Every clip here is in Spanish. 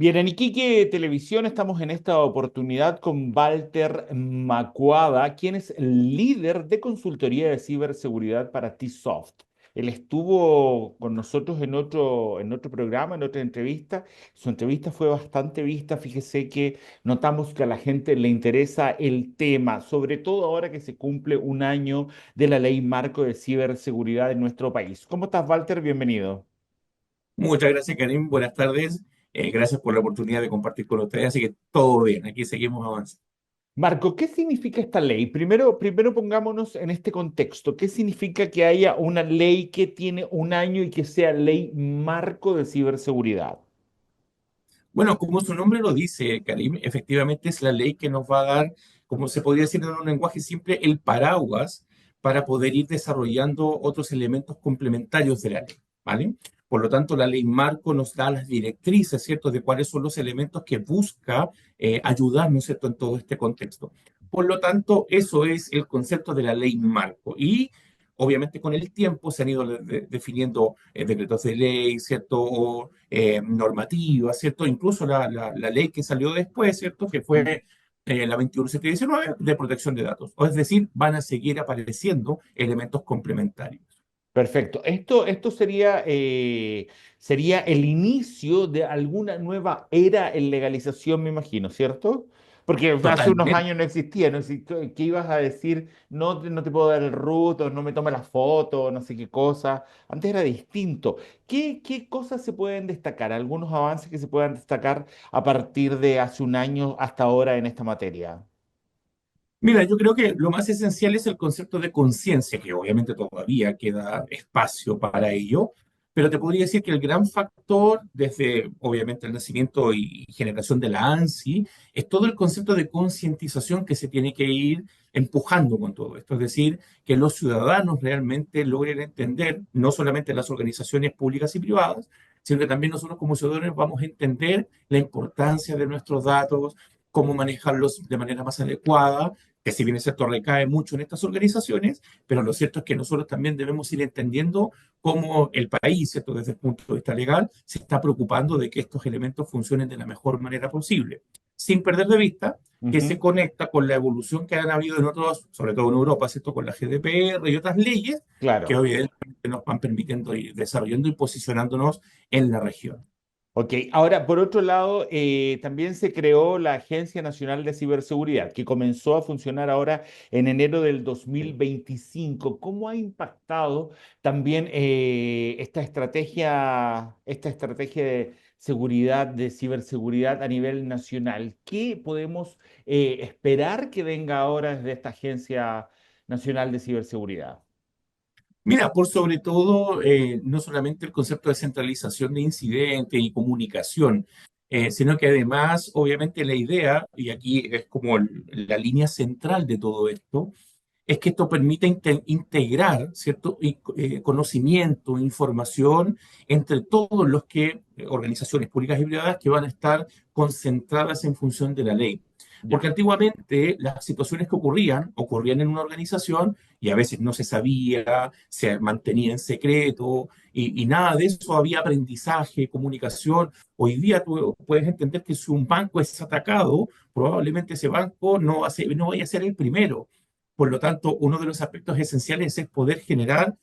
Bien, en Iquique Televisión estamos en esta oportunidad con Walter Macuada, quien es el líder de consultoría de ciberseguridad para Tsoft. Él estuvo con nosotros en otro programa, en otra entrevista. Su entrevista fue bastante vista. Fíjese que notamos que a la gente le interesa el tema, sobre todo ahora que se cumple un año de la ley marco de ciberseguridad en nuestro país. ¿Cómo estás, Walter? Bienvenido. Muchas gracias, Karim. Buenas tardes. Gracias por la oportunidad de compartir con ustedes. Así que todo bien, aquí seguimos avanzando. Marco, ¿qué significa esta ley? Primero pongámonos en este contexto. ¿Qué significa que haya una ley que tiene un año y que sea ley marco de ciberseguridad? Bueno, como su nombre lo dice, Karim, efectivamente es la ley que nos va a dar, como se podría decir en un lenguaje simple, el paraguas para poder ir desarrollando otros elementos complementarios de la ley, ¿vale? Por lo tanto, la ley marco nos da las directrices, ¿cierto?, de cuáles son los elementos que busca ayudarnos, ¿cierto?, en todo este contexto. Por lo tanto, eso es el concepto de la ley marco. Y obviamente con el tiempo se han ido definiendo decretos de ley, ¿cierto? O normativas, ¿cierto? Incluso la ley que salió después, ¿cierto? Que fue la 21719 de protección de datos. O es decir, van a seguir apareciendo elementos complementarios. Perfecto. Esto sería el inicio de alguna nueva era en legalización, me imagino, ¿cierto? Porque hace unos Totalmente. años no existía, ¿no? ¿Qué ibas a decir? No, no te puedo dar el root, o no me tome la foto, no sé qué cosa. Antes era distinto. ¿Qué cosas se pueden destacar? ¿Algunos avances que se puedan destacar a partir de hace un año hasta ahora en esta materia? Mira, yo creo que lo más esencial es el concepto de conciencia, que obviamente todavía queda espacio para ello, pero te podría decir que el gran factor desde obviamente el nacimiento y generación de la ANSI es todo el concepto de concientización que se tiene que ir empujando con todo esto, es decir, que los ciudadanos realmente logren entender, no solamente las organizaciones públicas y privadas, sino que también nosotros como ciudadanos vamos a entender la importancia de nuestros datos, cómo manejarlos de manera más adecuada, que si bien es cierto recae mucho en estas organizaciones, pero lo cierto es que nosotros también debemos ir entendiendo cómo el país, ¿cierto? Desde el punto de vista legal, se está preocupando de que estos elementos funcionen de la mejor manera posible, sin perder de vista que se Ujú. conecta con la evolución que han habido en otros, sobre todo en Europa, ¿cierto? Con la GDPR y otras leyes que Claro. obviamente nos van permitiendo ir desarrollando y posicionándonos en la región. Ok, ahora por otro lado, también se creó la Agencia Nacional de Ciberseguridad, que comenzó a funcionar ahora en enero del 2025. ¿Cómo ha impactado también esta estrategia de seguridad, de ciberseguridad a nivel nacional? ¿Qué podemos esperar que venga ahora desde esta Agencia Nacional de Ciberseguridad? Mira, por sobre todo, no solamente el concepto de centralización de incidentes y comunicación, sino que además, obviamente, la idea, y aquí es como la línea central de todo esto, es que esto permite integrar, ¿cierto? Conocimiento, información entre todos los que, organizaciones públicas y privadas que van a estar concentradas en función de la ley. Porque Ya. antiguamente las situaciones que ocurrían en una organización y a veces no se sabía, se mantenía en secreto y nada de eso, había aprendizaje, comunicación. Hoy día tú puedes entender que si un banco es atacado, probablemente ese banco no vaya a ser el primero. Por lo tanto, uno de los aspectos esenciales es poder generar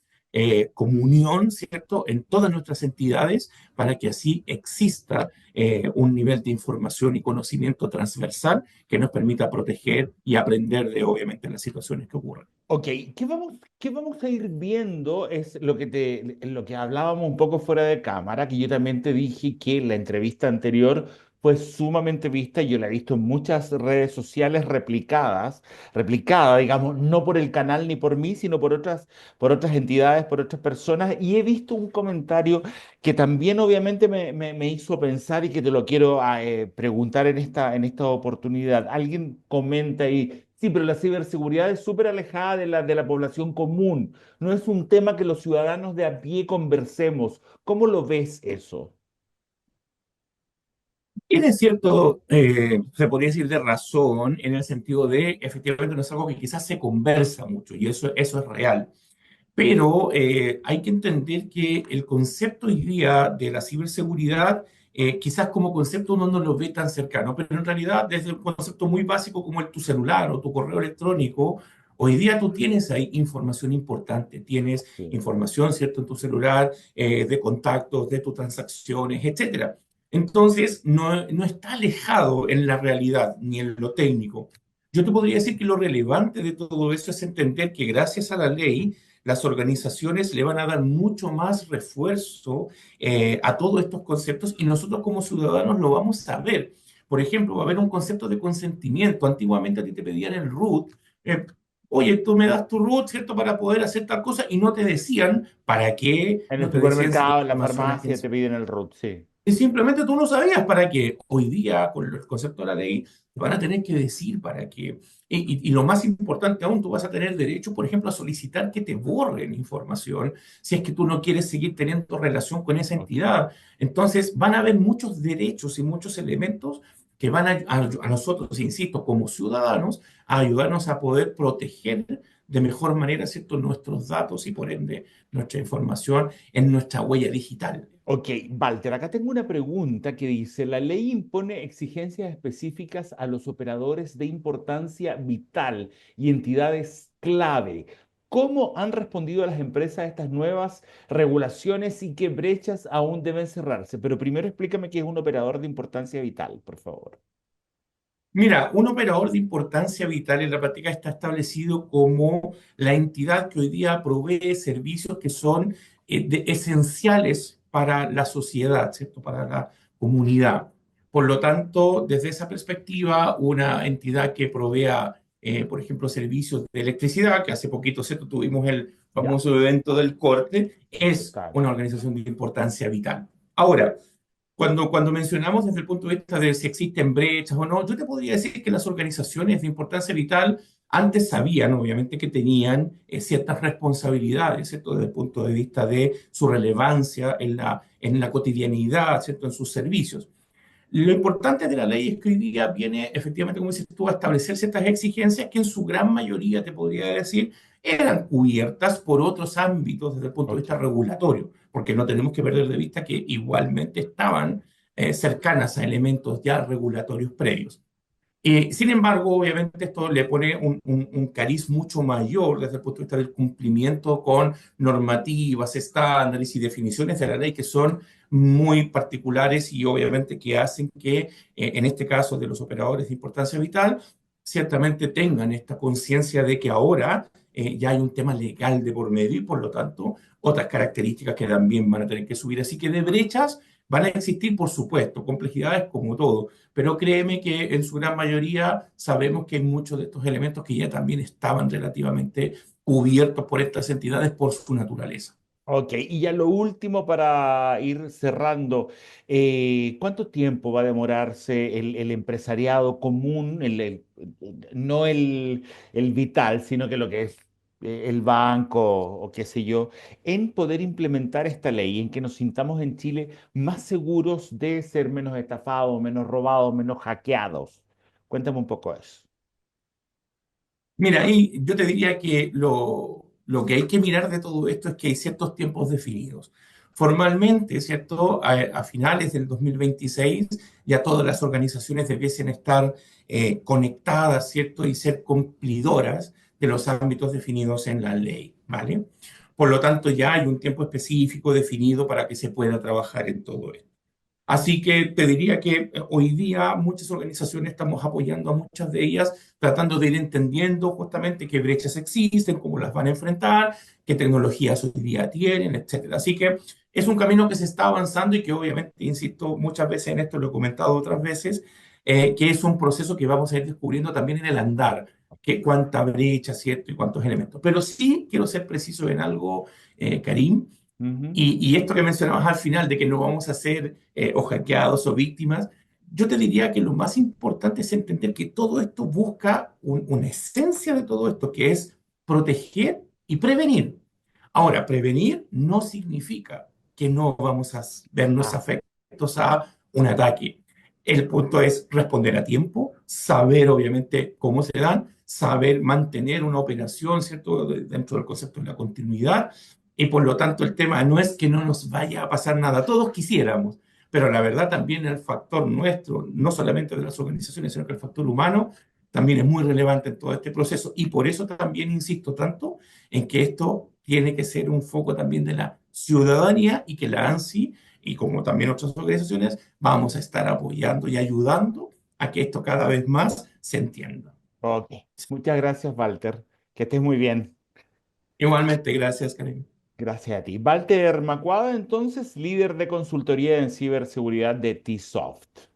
comunión, ¿cierto?, en todas nuestras entidades para que así exista un nivel de información y conocimiento transversal que nos permita proteger y aprender de, obviamente, las situaciones que ocurren. Ok, ¿qué vamos a ir viendo? Es lo que hablábamos un poco fuera de cámara, que yo también te dije que la entrevista anterior fue sumamente vista, y yo la he visto en muchas redes sociales replicada, digamos, no por el canal ni por mí, sino por otras entidades, por otras personas, y he visto un comentario que también obviamente me hizo pensar y que te lo quiero preguntar en esta oportunidad. Alguien comenta ahí. Sí, pero la ciberseguridad es súper alejada de la población común. No es un tema que los ciudadanos de a pie conversemos. ¿Cómo lo ves eso? Tiene cierto, se podría decir, de razón en el sentido de, efectivamente, no es algo que quizás se conversa mucho y eso es real. Pero hay que entender que el concepto hoy día de la ciberseguridad quizás como concepto uno no lo ve tan cercano, pero en realidad desde un concepto muy básico como tu celular o tu correo electrónico, hoy día tú tienes ahí información importante, tienes Sí. información, ¿cierto?, en tu celular, de contactos, de tus transacciones, etcétera. Entonces, no está alejado en la realidad ni en lo técnico. Yo te podría decir que lo relevante de todo eso es entender que gracias a la ley, las organizaciones le van a dar mucho más refuerzo a todos estos conceptos y nosotros como ciudadanos lo vamos a ver. Por ejemplo, va a haber un concepto de consentimiento. Antiguamente a ti te pedían el root. Oye, tú me das tu root, ¿cierto?, para poder hacer tal cosa y no te decían para qué, En no el te decían si la supermercado, en la información es farmacia te piden el RUT, sí. y simplemente tú no sabías para qué. Hoy día, con el concepto de la ley, te van a tener que decir para qué. Y lo más importante aún, tú vas a tener derecho, por ejemplo, a solicitar que te borren información si es que tú no quieres seguir teniendo relación con esa Ok. entidad. Entonces, van a haber muchos derechos y muchos elementos que van a nosotros, insisto, como ciudadanos, a ayudarnos a poder proteger de mejor manera, ¿cierto?, nuestros datos y, por ende, nuestra información en nuestra huella digital. Ok, Walter, acá tengo una pregunta que dice, la ley impone exigencias específicas a los operadores de importancia vital y entidades clave. ¿Cómo han respondido las empresas a estas nuevas regulaciones y qué brechas aún deben cerrarse? Pero primero explícame qué es un operador de importancia vital, por favor. Mira, un operador de importancia vital en la práctica está establecido como la entidad que hoy día provee servicios que son esenciales para la sociedad, ¿cierto? Para la comunidad. Por lo tanto, desde esa perspectiva, una entidad que provea, por ejemplo, servicios de electricidad, que hace poquito, ¿cierto?, tuvimos el Ya, famoso evento del corte, es total. una organización de importancia vital. Ahora, cuando mencionamos desde el punto de vista de si existen brechas o no, yo te podría decir que las organizaciones de importancia vital antes sabían, obviamente, que tenían ciertas responsabilidades, ¿cierto?, desde el punto de vista de su relevancia en la cotidianidad, ¿cierto?, en sus servicios. Lo importante de la ley es que hoy día viene, efectivamente, como dices tú, a establecer ciertas exigencias que en su gran mayoría, te podría decir, eran cubiertas por otros ámbitos desde el punto de Ok. vista regulatorio, porque no tenemos que perder de vista que igualmente estaban cercanas a elementos ya regulatorios previos. Sin embargo, obviamente esto le pone un cariz mucho mayor desde el punto de vista del cumplimiento con normativas, estándares y definiciones de la ley que son muy particulares y obviamente que hacen que, en este caso de los operadores de importancia vital, ciertamente tengan esta conciencia de que ahora ya hay un tema legal de por medio y por lo tanto otras características que también van a tener que subir. Así que de brechas van a existir, por supuesto, complejidades como todo, pero créeme que en su gran mayoría sabemos que hay muchos de estos elementos que ya también estaban relativamente cubiertos por estas entidades por su naturaleza. Ok, y ya lo último para ir cerrando, ¿cuánto tiempo va a demorarse el empresariado común, no el vital, sino que lo que es el banco o qué sé yo, en poder implementar esta ley, en que nos sintamos en Chile más seguros de ser menos estafados, menos robados, menos hackeados? Cuéntame un poco eso. Mira, y yo te diría que lo que hay que mirar de todo esto es que hay ciertos tiempos definidos. Formalmente, ¿cierto? A finales del 2026 ya todas las organizaciones debiesen estar conectadas, ¿cierto? Y ser cumplidoras de los ámbitos definidos en la ley, ¿vale? Por lo tanto, ya hay un tiempo específico definido para que se pueda trabajar en todo esto. Así que te diría que hoy día muchas organizaciones estamos apoyando a muchas de ellas, tratando de ir entendiendo justamente qué brechas existen, cómo las van a enfrentar, qué tecnologías hoy día tienen, etcétera. Así que es un camino que se está avanzando y que obviamente, insisto, muchas veces en esto lo he comentado otras veces, que es un proceso que vamos a ir descubriendo también en el andar, que cuánta brecha, ¿cierto? Y cuántos elementos. Pero sí quiero ser preciso en algo, Karim. Ujú. Y esto que mencionabas al final de que no vamos a ser o hackeados o víctimas, yo te diría que lo más importante es entender que todo esto busca una esencia de todo esto, que es proteger y prevenir. Ahora, prevenir no significa que no vamos a vernos Ah, afectos a un ataque. El punto es responder a tiempo, saber obviamente cómo se dan, saber mantener una operación, ¿cierto?, dentro del concepto de la continuidad y por lo tanto el tema no es que no nos vaya a pasar nada, todos quisiéramos, pero la verdad también el factor nuestro, no solamente de las organizaciones, sino que el factor humano, también es muy relevante en todo este proceso. Y por eso también insisto tanto en que esto tiene que ser un foco también de la ciudadanía y que la ANSI y como también otras organizaciones vamos a estar apoyando y ayudando a que esto cada vez más se entienda. Ok, muchas gracias, Walter. Que estés muy bien. Igualmente, gracias, Karen. Gracias a ti. Walter Macuada, entonces, líder de consultoría en ciberseguridad de Tsoft.